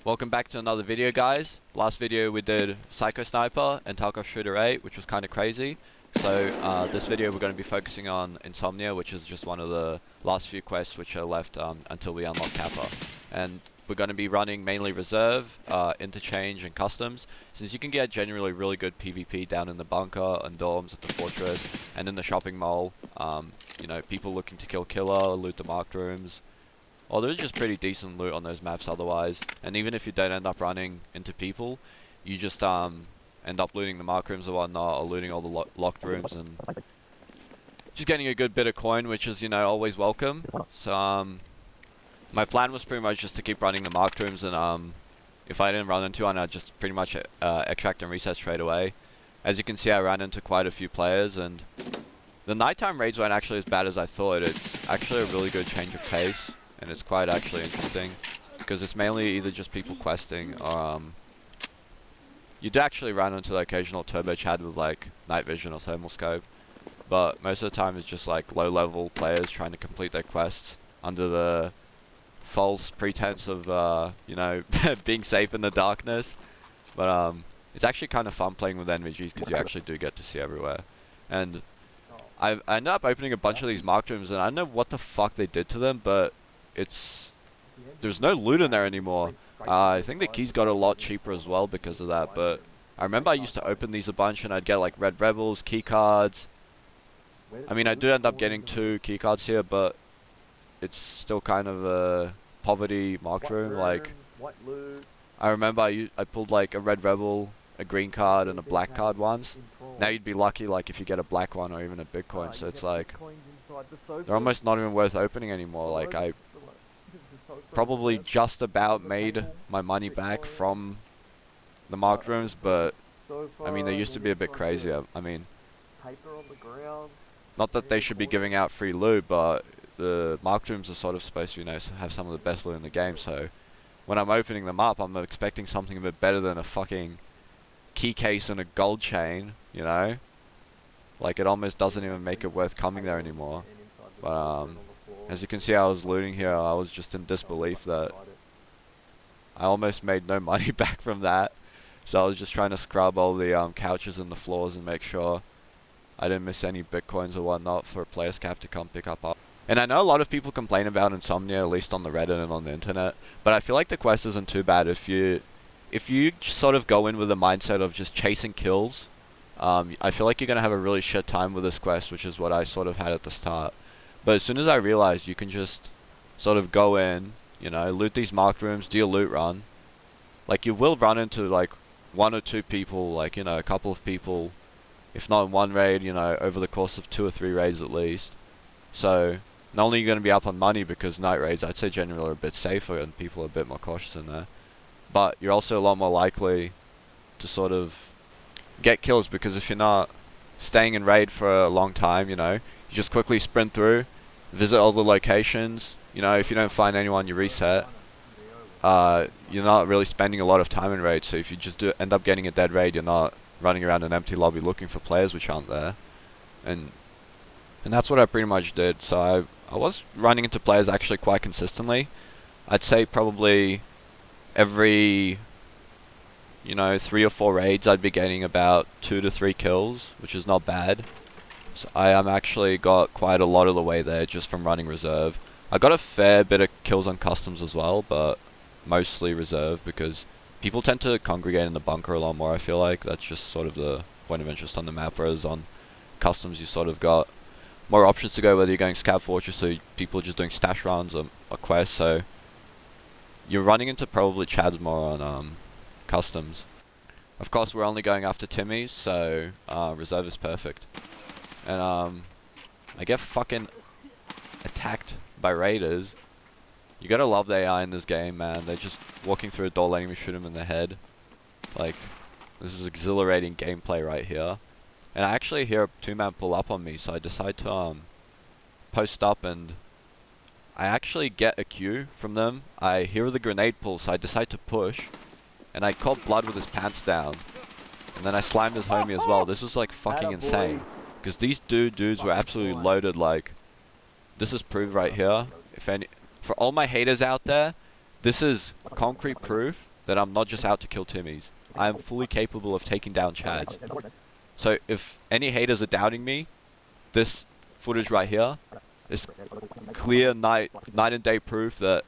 Welcome back to another video, guys. Last video we did Psycho Sniper and Tarkov Shooter 8, which was kind of crazy. So this video we're going to be focusing on Insomnia, which is just one of the last few quests which are left until we unlock Kappa. And we're going to be running mainly Reserve, Interchange, and Customs, since you can get generally really good PvP down in the bunker and dorms at the fortress and in the shopping mall. You know, people looking to kill killer, loot the marked rooms. Well, there's just pretty decent loot on those maps otherwise, and even if you don't end up running into people, you just end up looting the mark rooms or whatnot, or looting all the locked rooms, and just getting a good bit of coin, which is, you know, always welcome. So my plan was pretty much just to keep running the marked rooms, and if I didn't run into one, I'd just pretty much extract and reset straight away. As you can see, I ran into quite a few players, and the nighttime raids weren't actually as bad as I thought. It's actually a really good change of pace. And it's quite actually interesting, because it's mainly either just people questing, or you do actually run into the occasional turbo chad with like night vision or thermal scope, but most of the time it's just like low level players trying to complete their quests under the false pretense of you know, being safe in the darkness. But it's actually kind of fun playing with NVGs, because you actually do get to see everywhere. And I ended up opening a bunch of these marked rooms, and I don't know what the fuck they did to them, but there's no loot in there anymore. I think the keys got a lot cheaper as well because of that, but I remember I used to open these a bunch and I'd get like Red Rebels, key cards. I mean, I do end up getting 2 key cards here, but it's still kind of a poverty marked room. Like, I remember I pulled like a Red Rebel, a green card, and a black card once. Now you'd be lucky like if you get a black one or even a Bitcoin, so it's like they're almost not even worth opening anymore. Like, I probably just about made my money back from the marked rooms, but I mean, they used to be a bit crazy. I mean, not that they should be giving out free loot, but the marked rooms are sort of supposed to, you know, have some of the best loot in the game, so when I'm opening them up, I'm expecting something a bit better than a fucking key case and a gold chain, you know? Like, it almost doesn't even make it worth coming there anymore. But as you can see, I was looting here. I was just in disbelief that I almost made no money back from that. So I was just trying to scrub all the couches and the floors and make sure I didn't miss any Bitcoins or whatnot for a player's cap to come pick up. And I know a lot of people complain about Insomnia, at least on the Reddit and on the internet, but I feel like the quest isn't too bad if you sort of go in with a mindset of just chasing kills. I feel like you're going to have a really shit time with this quest, which is what I sort of had at the start. But as soon as I realized you can just sort of go in, you know, loot these marked rooms, do your loot run. Like, you will run into like 1 or 2 people, like, you know, a couple of people, if not in one raid, you know, over the course of 2 or 3 raids at least. So not only are you going to be up on money, because night raids, I'd say generally are a bit safer and people are a bit more cautious in there, but you're also a lot more likely to sort of get kills, because if you're not staying in raid for a long time, you know, you just quickly sprint through, visit all the locations, you know, if you don't find anyone, you reset. You're not really spending a lot of time in raid, so if you just end up getting a dead raid, you're not running around an empty lobby looking for players which aren't there. And that's what I pretty much did. So I was running into players actually quite consistently. I'd say probably every, you know, 3 or 4 raids I'd be getting about 2 to 3 kills, which is not bad. So I actually got quite a lot of the way there just from running Reserve. I got a fair bit of kills on Customs as well, but mostly Reserve, because people tend to congregate in the bunker a lot more, I feel like. That's just sort of the point of interest on the map, whereas on Customs you sort of got more options to go, whether you're going Scout Fortress or people are just doing stash runs or quests, so you're running into probably chads more on Customs. Of course, we're only going after Timmies, so Reserve is perfect. And I get fucking attacked by raiders. You gotta love the AI in this game, man. They're just walking through a door, letting me shoot them in the head. Like, this is exhilarating gameplay right here. And I actually hear a 2-man pull up on me, so I decide to post up, and I actually get a cue from them. I hear the grenade pull, so I decide to push, and I caught Blood with his pants down, and then I slimed his homie as well. This was like fucking insane, because these dudes were absolutely loaded. Like, this is proof right here. For all my haters out there, this is concrete proof then I'm not just out to kill Timmies. I am fully capable of taking down Chads. So if any haters are doubting me, this footage right here is clear night and day proof that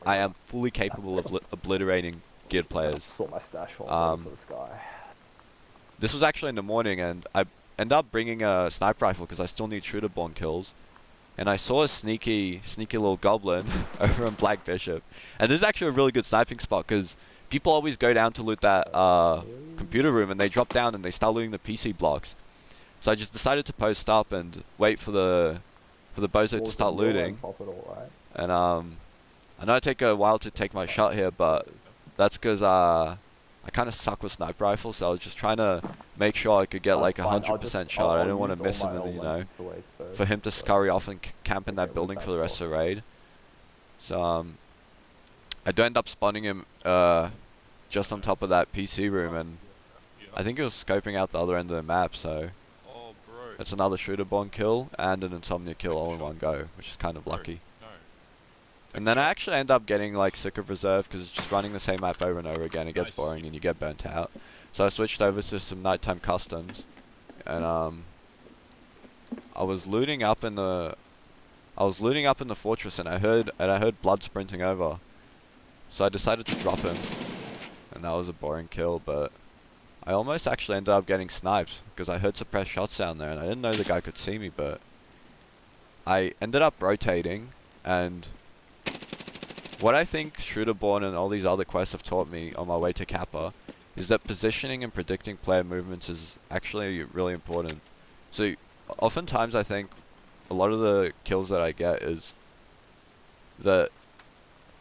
I am fully capable of obliterating geared players. This was actually in the morning, and I ended up bringing a sniper rifle because I still need shooter-born kills. And I saw a sneaky little goblin over on Black Bishop. And this is actually a really good sniping spot because people always go down to loot that computer room, and they drop down and they start looting the PC blocks. So I just decided to post up and wait for the bozo to start looting. And I know it take a while to take my shot here, but that's because I kind of suck with sniper rifles, so I was just trying to make sure I could get like 100% shot. I didn't want to miss him, and you know, for him to scurry off and camp in that building for the rest of the raid. So I do end up spawning him just on top of that PC room, and I think he was scoping out the other end of the map. So it's another shooter-born kill and an insomnia kill all in one go, which is kind of lucky. And then I actually end up getting like sick of reserve because it's just running the same map over and over again. It gets boring and you get burnt out. So I switched over to some nighttime customs, and I was looting up in the fortress, and I heard blood sprinting over. So I decided to drop him, and that was a boring kill. But I almost actually ended up getting sniped because I heard suppressed shots down there, and I didn't know the guy could see me. But I ended up rotating, and what I think Shooterborn and all these other quests have taught me on my way to Kappa is that positioning and predicting player movements is actually really important. So oftentimes I think a lot of the kills that I get is that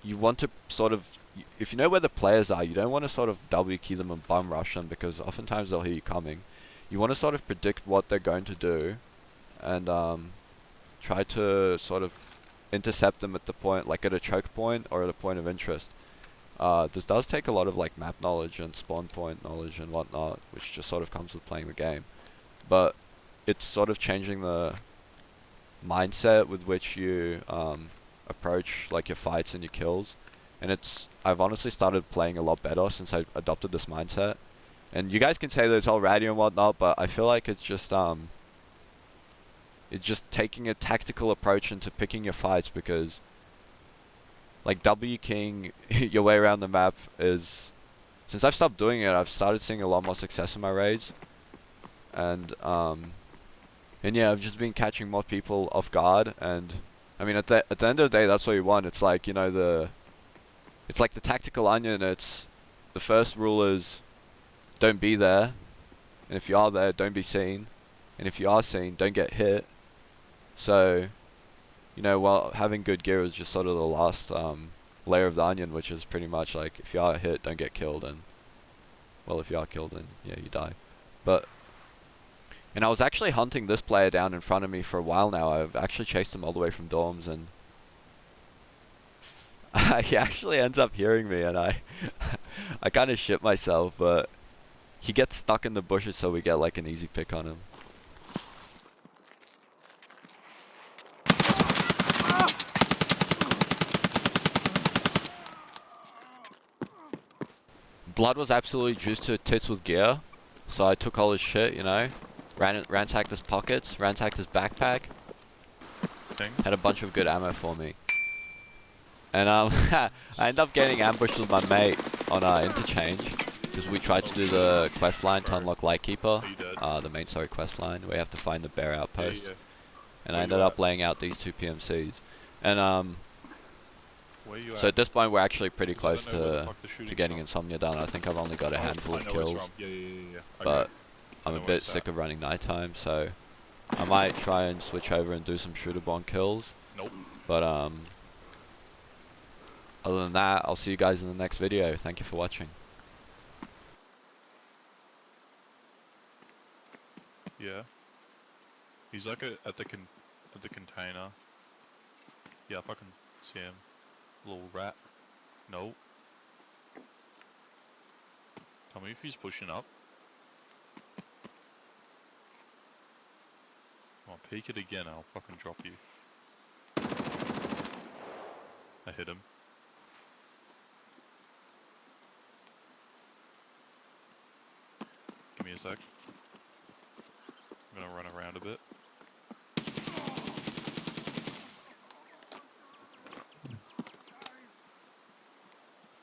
you want to sort of, if you know where the players are, you don't want to sort of W key them and bum rush them because oftentimes they'll hear you coming. You want to sort of predict what they're going to do and try to sort of intercept them at the point, like at a choke point or at a point of interest. This does take a lot of like map knowledge and spawn point knowledge and whatnot, which just sort of comes with playing the game. But it's sort of changing the mindset with which you approach like your fights and your kills. And I've honestly started playing a lot better since I adopted this mindset. And you guys can say that it's all ratty and whatnot, but I feel like it's just taking a tactical approach into picking your fights, because like W keying your way around the map is, since I've stopped doing it, I've started seeing a lot more success in my raids. And yeah, I've just been catching more people off guard, and I mean at the end of the day that's what you want. It's like, you know, it's like the tactical onion. It's the first rule is don't be there, and if you are there, don't be seen, and if you are seen, don't get hit. So, you know, while having good gear is just sort of the last layer of the onion, which is pretty much like if you are hit, don't get killed, and well, if you are killed, then yeah, you die. And I was actually hunting this player down in front of me for a while now. I've actually chased him all the way from dorms, and he actually ends up hearing me, and I kind of shit myself, but he gets stuck in the bushes, so we get like an easy pick on him. Blood was absolutely juiced to tits with gear, so I took all his shit, you know, ransacked his pockets, ransacked his backpack, had a bunch of good ammo for me. And I ended up getting ambushed with my mate on interchange, because we tried to do the quest line to unlock Lightkeeper, the main story quest line, where you have to find the bear outpost. And I ended up laying out these two PMCs. And so at this point we're actually pretty close to getting insomnia done. I think I've only got a handful of kills, but I'm a bit sick of running nighttime, so I might try and switch over and do some shooter-born kills. But other than that, I'll see you guys in the next video. Thank you for watching. Yeah. He's like at the container. Yeah, I fucking see him. Little rat. Nope. Tell me if he's pushing up. I'll peek it again, I'll fucking drop you. I hit him. me a sec. I'm gonna run around a bit.